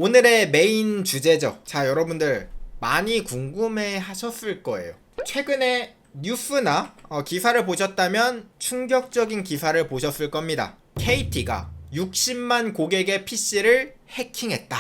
오늘의 메인 주제죠. 자, 여러분들 많이 궁금해 하셨을 거예요. 최근에 뉴스나 기사를 보셨다면 충격적인 기사를 보셨을 겁니다. KT가 60만 고객의 PC를 해킹했다.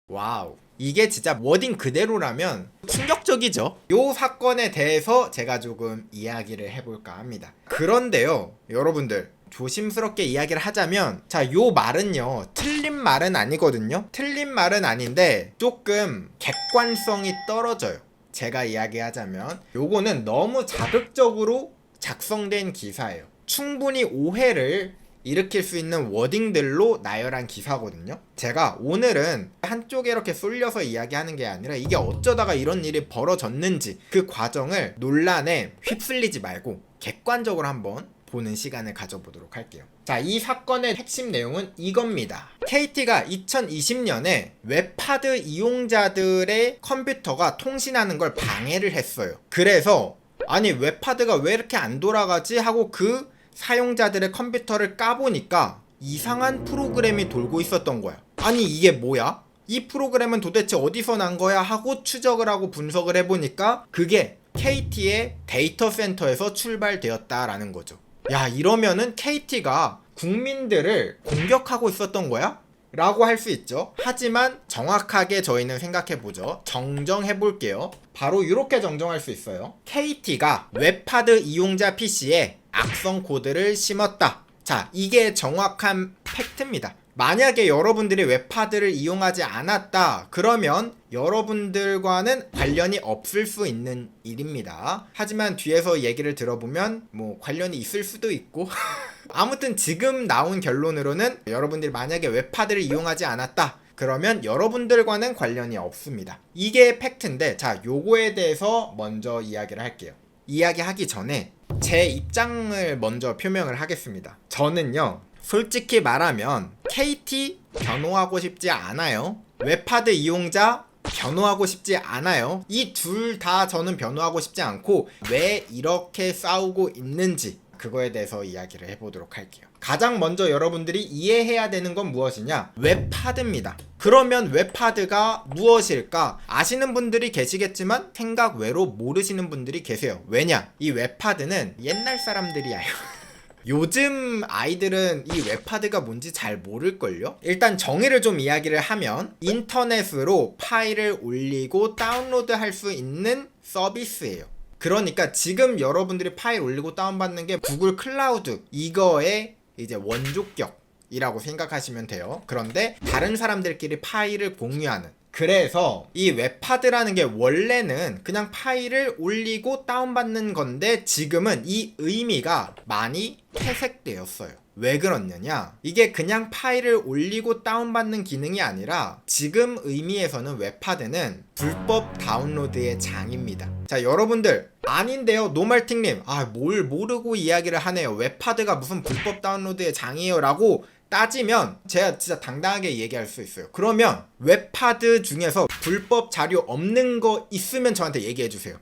와우. 이게 진짜 워딩 그대로라면 충격적이죠. 요 사건에 대해서 제가 조금 이야기를 해볼까 합니다. 그런데요, 여러분들 조심스럽게 이야기를 하자면, 자, 요 말은요 틀린 말은 아니거든요. 틀린 말은 아닌데 조금 객관성이 떨어져요. 제가 이야기하자면 요거는 너무 자극적으로 작성된 기사예요. 충분히 오해를 일으킬 수 있는 워딩들로 나열한 기사거든요. 제가 오늘은 한쪽에 이렇게 쏠려서 이야기하는 게 아니라 이게 어쩌다가 이런 일이 벌어졌는지 그 과정을 논란에 휩쓸리지 말고 객관적으로 한번 보는 시간을 가져보도록 할게요. 자, 이 사건의 핵심 내용은 이겁니다. KT가 2020년에 웹하드 이용자들의 컴퓨터가 통신하는 걸 방해를 했어요. 그래서 아니 웹하드가 왜 이렇게 안 돌아가지 하고 그 사용자들의 컴퓨터를 까보니까 이상한 프로그램이 돌고 있었던 거야. 아니 이게 뭐야? 이 프로그램은 도대체 어디서 난 거야? 하고 추적을 하고 분석을 해보니까 그게 KT의 데이터 센터에서 출발되었다라는 거죠. 야, 이러면은 KT가 국민들을 공격하고 있었던 거야? 라고 할 수 있죠. 하지만 정확하게 저희는 생각해보죠. 정정해볼게요. 바로 이렇게 정정할 수 있어요. KT가 웹하드 이용자 PC에 악성 코드를 심었다. 자, 이게 정확한 팩트입니다. 만약에 여러분들이 웹하드를 이용하지 않았다 그러면 여러분들과는 관련이 없을 수 있는 일입니다. 하지만 뒤에서 얘기를 들어보면 뭐 관련이 있을 수도 있고 아무튼 지금 나온 결론으로는 여러분들이 만약에 웹하드를 이용하지 않았다 그러면 여러분들과는 관련이 없습니다. 이게 팩트인데, 자, 요거에 대해서 먼저 이야기를 할게요. 이야기하기 전에 제 입장을 먼저 표명을 하겠습니다. 저는요, 솔직히 말하면 KT 변호하고 싶지 않아요. 웹하드 이용자 변호하고 싶지 않아요. 이 둘 다 저는 변호하고 싶지 않고 왜 이렇게 싸우고 있는지 그거에 대해서 이야기를 해보도록 할게요. 가장 먼저 여러분들이 이해해야 되는 건 무엇이냐? 웹하드입니다. 그러면 웹하드가 무엇일까? 아시는 분들이 계시겠지만 생각 외로 모르시는 분들이 계세요. 왜냐? 이 웹하드는 옛날 사람들이야. 요즘 아이들은 이 웹하드가 뭔지 잘 모를걸요? 일단 정의를 좀 이야기를 하면 인터넷으로 파일을 올리고 다운로드 할 수 있는 서비스예요. 그러니까 지금 여러분들이 파일 올리고 다운받는 게 구글 클라우드 이거의 이제 원조격이라고 생각하시면 돼요. 그런데 다른 사람들끼리 파일을 공유하는, 그래서 이 웹하드라는 게 원래는 그냥 파일을 올리고 다운받는 건데 지금은 이 의미가 많이 퇴색되었어요. 왜 그렇느냐? 이게 그냥 파일을 올리고 다운받는 기능이 아니라 지금 의미에서는 웹하드는 불법 다운로드의 장입니다. 자, 여러분들 아닌데요, 노말팅님, 뭘 모르고 이야기를 하네요. 웹하드가 무슨 불법 다운로드의 장이에요 라고 따지면 제가 진짜 당당하게 얘기할 수 있어요. 그러면 웹하드 중에서 불법 자료 없는 거 있으면 저한테 얘기해주세요.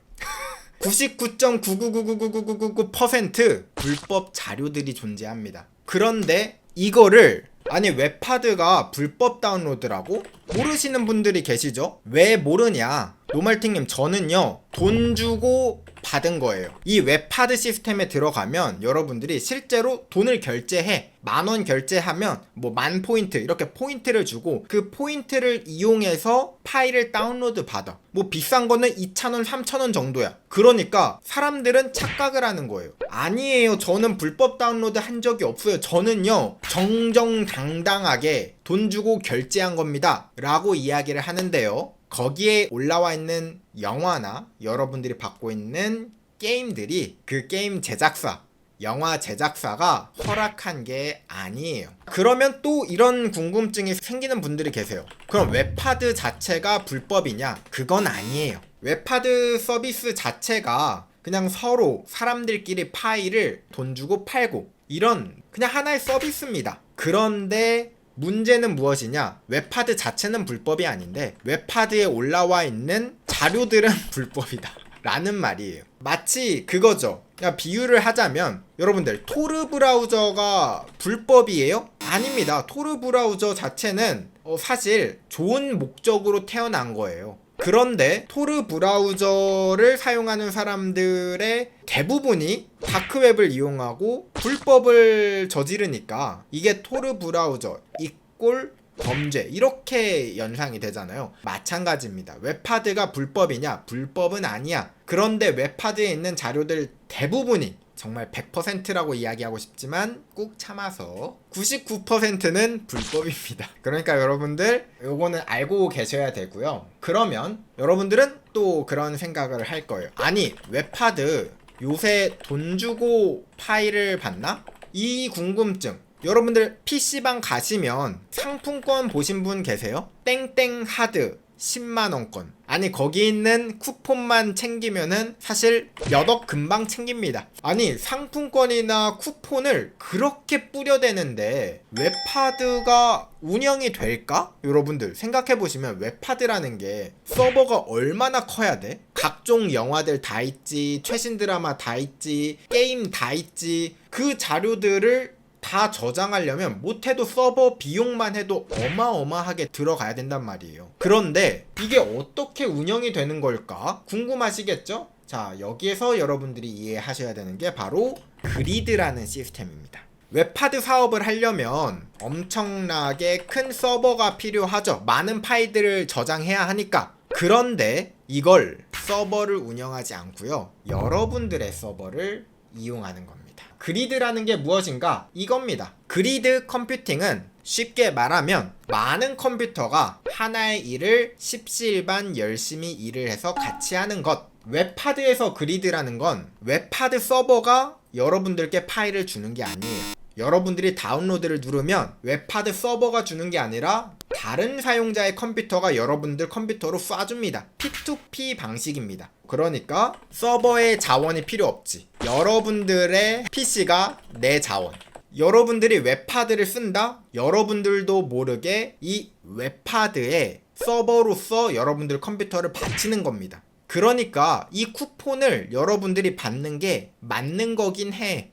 99.9999999% 불법 자료들이 존재합니다. 그런데 이거를 아니 웹하드가 불법 다운로드라고? 모르시는 분들이 계시죠? 왜 모르냐? 노말팅님, 저는요 돈 주고 받은 거예요. 이 웹하드 시스템에 들어가면 여러분들이 실제로 돈을 결제해. 10,000원 결제하면 뭐 10,000포인트 이렇게 포인트를 주고 그 포인트를 이용해서 파일을 다운로드 받아. 뭐 비싼 거는 2,000원 3,000원 정도야. 그러니까 사람들은 착각을 하는 거예요. 아니에요, 저는 불법 다운로드 한 적이 없어요. 저는요 정정당당하게 돈 주고 결제한 겁니다 라고 이야기를 하는데요, 거기에 올라와 있는 영화나 여러분들이 받고 있는 게임들이 그 게임 제작사, 영화 제작사가 허락한 게 아니에요. 그러면 또 이런 궁금증이 생기는 분들이 계세요. 그럼 웹하드 자체가 불법이냐? 그건 아니에요. 웹하드 서비스 자체가 그냥 서로 사람들끼리 파일을 돈 주고 팔고 이런 그냥 하나의 서비스입니다. 그런데 문제는 무엇이냐? 웹하드 자체는 불법이 아닌데 웹하드에 올라와 있는 자료들은 불법이다 라는 말이에요. 마치 그거죠. 그냥 비유를 하자면 여러분들 토르 브라우저가 불법이에요? 아닙니다. 토르 브라우저 자체는 사실 좋은 목적으로 태어난 거예요. 그런데 토르 브라우저를 사용하는 사람들의 대부분이 다크웹을 이용하고 불법을 저지르니까 이게 토르 브라우저 이꼴 범죄 이렇게 연상이 되잖아요. 마찬가지입니다. 웹하드가 불법이냐? 불법은 아니야. 그런데 웹하드에 있는 자료들 대부분이 정말 100%라고 이야기하고 싶지만 꾹 참아서 99%는 불법입니다. 그러니까 여러분들 요거는 알고 계셔야 되고요. 그러면 여러분들은 또 그런 생각을 할 거예요. 아니 웹하드 요새 돈 주고 파일을 받나? 이 궁금증. 여러분들 PC방 가시면 상품권 보신 분 계세요? 땡땡 하드 10만원권. 아니 거기 있는 쿠폰만 챙기면은 사실 몇억 금방 챙깁니다. 아니 상품권이나 쿠폰을 그렇게 뿌려대는데 웹하드가 운영이 될까? 여러분들 생각해보시면 웹하드라는 게 서버가 얼마나 커야 돼? 각종 영화들 다 있지, 최신 드라마 다 있지, 게임 다 있지. 그 자료들을 다 저장하려면 못해도 서버 비용만 해도 어마어마하게 들어가야 된단 말이에요. 그런데 이게 어떻게 운영이 되는 걸까? 궁금하시겠죠? 자, 여기에서 여러분들이 이해하셔야 되는 게 바로 그리드라는 시스템입니다. 웹하드 사업을 하려면 엄청나게 큰 서버가 필요하죠. 많은 파일들을 저장해야 하니까. 그런데 이걸 서버를 운영하지 않고요. 여러분들의 서버를 이용하는 겁니다. 그리드라는 게 무엇인가? 이겁니다. 그리드 컴퓨팅은 쉽게 말하면 많은 컴퓨터가 하나의 일을 십시일반 열심히 일을 해서 같이 하는 것. 웹하드에서 그리드라는 건 웹하드 서버가 여러분들께 파일을 주는 게 아니에요. 여러분들이 다운로드를 누르면 웹하드 서버가 주는 게 아니라 다른 사용자의 컴퓨터가 여러분들 컴퓨터로 쏴줍니다. P2P 방식입니다. 그러니까 서버의 자원이 필요 없지. 여러분들의 PC가 내 자원. 여러분들이 웹하드를 쓴다? 여러분들도 모르게 이 웹하드에 서버로서 여러분들 컴퓨터를 바치는 겁니다. 그러니까 이 쿠폰을 여러분들이 받는 게 맞는 거긴 해.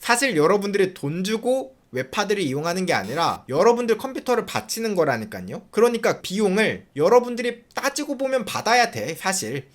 사실 여러분들이 돈 주고 웹하드를 이용하는 게 아니라 여러분들 컴퓨터를 바치는 거라니까요. 그러니까 비용을 여러분들이 따지고 보면 받아야 돼, 사실.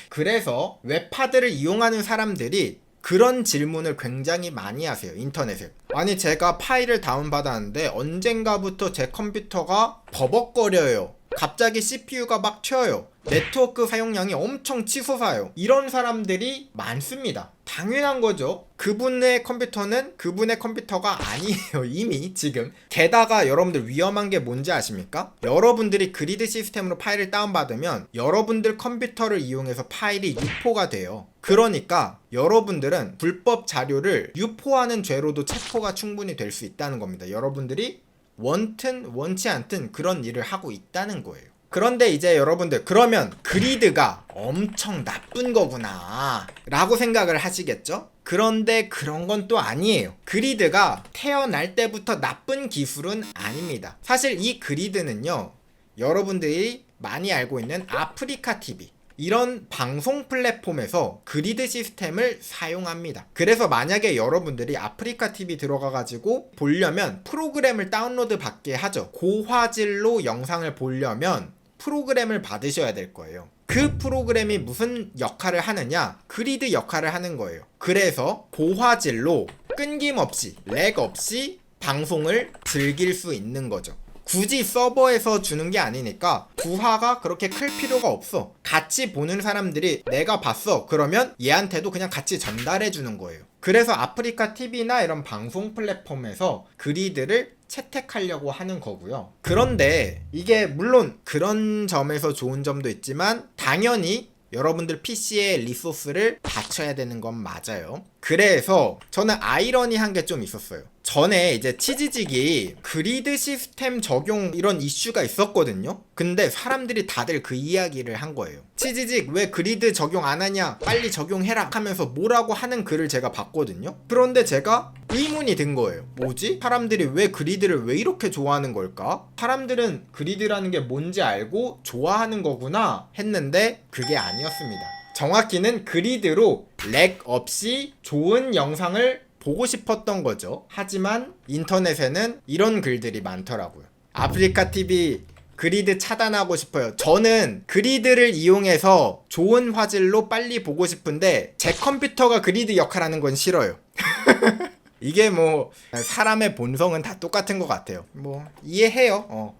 그래서 웹하드를 이용하는 사람들이 그런 질문을 굉장히 많이 하세요, 인터넷에. 아니 제가 파일을 다운받았는데 언젠가부터 제 컴퓨터가 버벅거려요. 갑자기 CPU가 막 튀어요. 네트워크 사용량이 엄청 치솟아요. 이런 사람들이 많습니다. 당연한 거죠. 그분의 컴퓨터는 그분의 컴퓨터가 아니에요. 이미 지금. 게다가 여러분들 위험한 게 뭔지 아십니까? 여러분들이 그리드 시스템으로 파일을 다운받으면 여러분들 컴퓨터를 이용해서 파일이 유포가 돼요. 그러니까 여러분들은 불법 자료를 유포하는 죄로도 체포가 충분히 될 수 있다는 겁니다. 여러분들이 원튼 원치 않든 그런 일을 하고 있다는 거예요. 그런데 이제 여러분들 그러면 그리드가 엄청 나쁜 거구나 라고 생각을 하시겠죠? 그런데 그런 건 또 아니에요. 그리드가 태어날 때부터 나쁜 기술은 아닙니다. 사실 이 그리드는요, 여러분들이 많이 알고 있는 아프리카 TV 이런 방송 플랫폼에서 그리드 시스템을 사용합니다. 그래서 만약에 여러분들이 아프리카 TV 들어가가지고 보려면 프로그램을 다운로드 받게 하죠. 고화질로 영상을 보려면 프로그램을 받으셔야 될 거예요. 그 프로그램이 무슨 역할을 하느냐? 그리드 역할을 하는 거예요. 그래서 고화질로 끊김없이 렉 없이 방송을 즐길 수 있는 거죠. 굳이 서버에서 주는 게 아니니까 부하가 그렇게 클 필요가 없어. 같이 보는 사람들이 내가 봤어 그러면 얘한테도 그냥 같이 전달해 주는 거예요. 그래서 아프리카 TV나 이런 방송 플랫폼에서 그리드를 채택하려고 하는 거고요. 그런데 이게 물론 그런 점에서 좋은 점도 있지만 당연히 여러분들 PC에 리소스를 받쳐야 되는 건 맞아요. 그래서 저는 아이러니한 게 좀 있었어요. 전에 이제 치지직이 그리드 시스템 적용 이런 이슈가 있었거든요. 근데 사람들이 다들 그 이야기를 한 거예요. 치지직 왜 그리드 적용 안 하냐, 빨리 적용해라 하면서 뭐라고 하는 글을 제가 봤거든요. 그런데 제가 의문이 든 거예요. 뭐지? 사람들이 왜 그리드를 왜 이렇게 좋아하는 걸까? 사람들은 그리드라는 게 뭔지 알고 좋아하는 거구나 했는데 그게 아니었습니다. 정확히는 그리드로 렉 없이 좋은 영상을 보고 싶었던 거죠. 하지만 인터넷에는 이런 글들이 많더라고요. 아프리카TV 그리드 차단하고 싶어요. 저는 그리드를 이용해서 좋은 화질로 빨리 보고 싶은데 제 컴퓨터가 그리드 역할하는 건 싫어요. 이게 뭐 사람의 본성은 다 똑같은 것 같아요. 뭐 이해해요.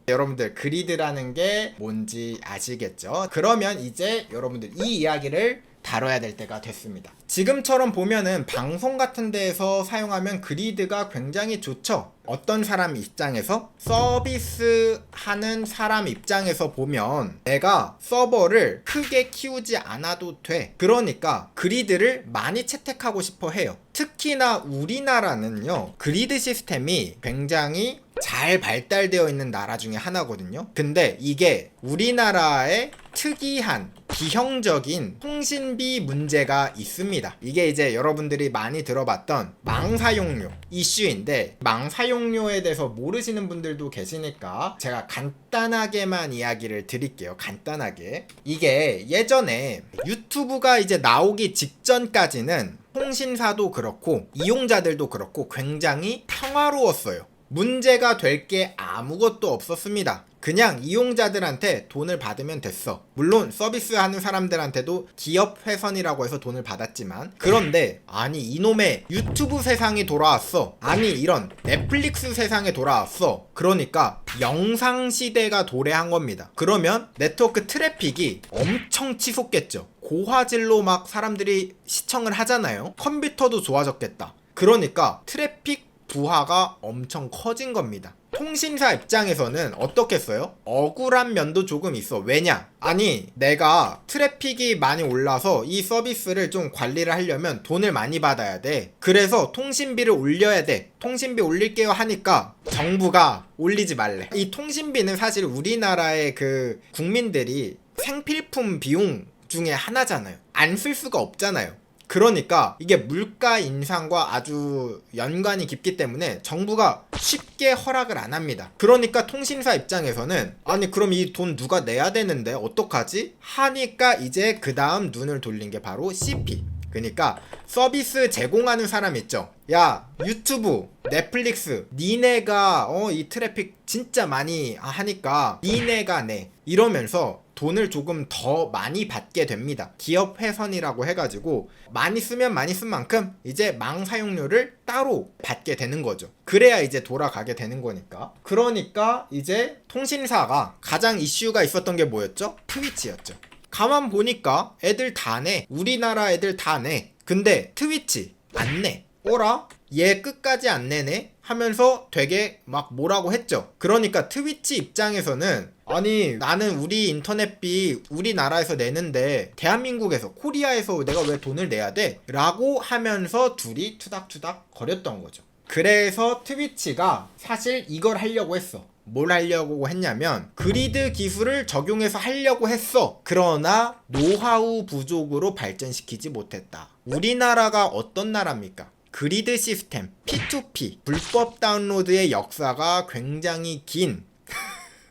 여러분들 그리드라는 게 뭔지 아시겠죠? 그러면 이제 여러분들 이 이야기를 다뤄야 될 때가 됐습니다. 지금처럼 보면은 방송 같은 데에서 사용하면 그리드가 굉장히 좋죠. 어떤 사람 입장에서 서비스 하는 사람 입장에서 보면 내가 서버를 크게 키우지 않아도 돼. 그러니까 그리드를 많이 채택하고 싶어 해요. 특히나 우리나라는요, 그리드 시스템이 굉장히 잘 발달되어 있는 나라 중에 하나거든요. 근데 이게 우리나라의 특이한 비형적인 통신비 문제가 있습니다. 이게 이제 여러분들이 많이 들어봤던 망사용료 이슈인데, 망사용료에 대해서 모르시는 분들도 계시니까 제가 간단하게만 이야기를 드릴게요. 간단하게. 이게 예전에 유튜브가 이제 나오기 직전까지는 통신사도 그렇고 이용자들도 그렇고 굉장히 평화로웠어요. 문제가 될 게 아무것도 없었습니다. 그냥 이용자들한테 돈을 받으면 됐어. 물론 서비스하는 사람들한테도 기업 회선이라고 해서 돈을 받았지만, 그런데 아니 이놈의 유튜브 세상이 돌아왔어. 아니 이런 넷플릭스 세상에 돌아왔어. 그러니까 영상 시대가 도래한 겁니다. 그러면 네트워크 트래픽이 엄청 치솟겠죠. 고화질로 막 사람들이 시청을 하잖아요. 컴퓨터도 좋아졌겠다. 그러니까 트래픽 부하가 엄청 커진 겁니다. 통신사 입장에서는 어떻겠어요? 억울한 면도 조금 있어. 왜냐? 아니 내가 트래픽이 많이 올라서 이 서비스를 좀 관리를 하려면 돈을 많이 받아야 돼. 그래서 통신비를 올려야 돼. 통신비 올릴게요 하니까 정부가 올리지 말래. 이 통신비는 사실 우리나라의 그 국민들이 생필품 비용 중에 하나잖아요. 안 쓸 수가 없잖아요. 그러니까 이게 물가 인상과 아주 연관이 깊기 때문에 정부가 쉽게 허락을 안 합니다. 그러니까 통신사 입장에서는 아니 그럼 이 돈 누가 내야 되는데 어떡하지? 하니까 이제 그 다음 눈을 돌린 게 바로 CP. 그러니까 서비스 제공하는 사람 있죠. 야 유튜브, 넷플릭스 니네가 이 트래픽 진짜 많이 하니까 니네가 내 이러면서 돈을 조금 더 많이 받게 됩니다. 기업 회선이라고 해가지고 많이 쓰면 많이 쓴 만큼 이제 망 사용료를 따로 받게 되는 거죠. 그래야 이제 돌아가게 되는 거니까. 그러니까 이제 통신사가 가장 이슈가 있었던 게 뭐였죠? 트위치였죠. 가만 보니까 애들 다 내. 우리나라 애들 다 내. 근데 트위치 안 내. 어라? 얘 끝까지 안 내네? 하면서 되게 막 뭐라고 했죠. 그러니까 트위치 입장에서는 아니 나는 우리 인터넷비 우리나라에서 내는데 대한민국에서 코리아에서 내가 왜 돈을 내야 돼? 라고 하면서 둘이 투닥투닥 거렸던 거죠. 그래서 트위치가 사실 이걸 하려고 했어. 뭘 하려고 했냐면 그리드 기술을 적용해서 하려고 했어. 그러나 노하우 부족으로 발전시키지 못했다. 우리나라가 어떤 나라입니까? 그리드 시스템, P2P, 불법 다운로드의 역사가 굉장히 긴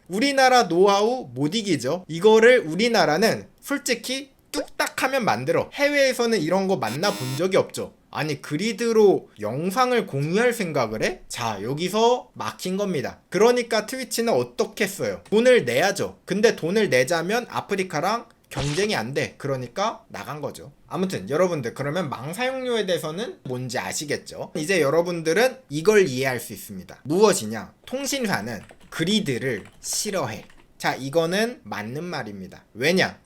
우리나라 노하우 못 이기죠. 이거를 우리나라는 솔직히 뚝딱 하면 만들어. 해외에서는 이런 거 만나본 적이 없죠. 아니 그리드로 영상을 공유할 생각을 해? 자 여기서 막힌 겁니다. 그러니까 트위치는 어떻게 했어요? 돈을 내야죠. 근데 돈을 내자면 아프리카랑 경쟁이 안 돼. 그러니까 나간 거죠. 아무튼 여러분들 그러면 망 사용료에 대해서는 뭔지 아시겠죠? 이제 여러분들은 이걸 이해할 수 있습니다. 무엇이냐? 통신사는 그리드를 싫어해. 자 이거는 맞는 말입니다. 왜냐?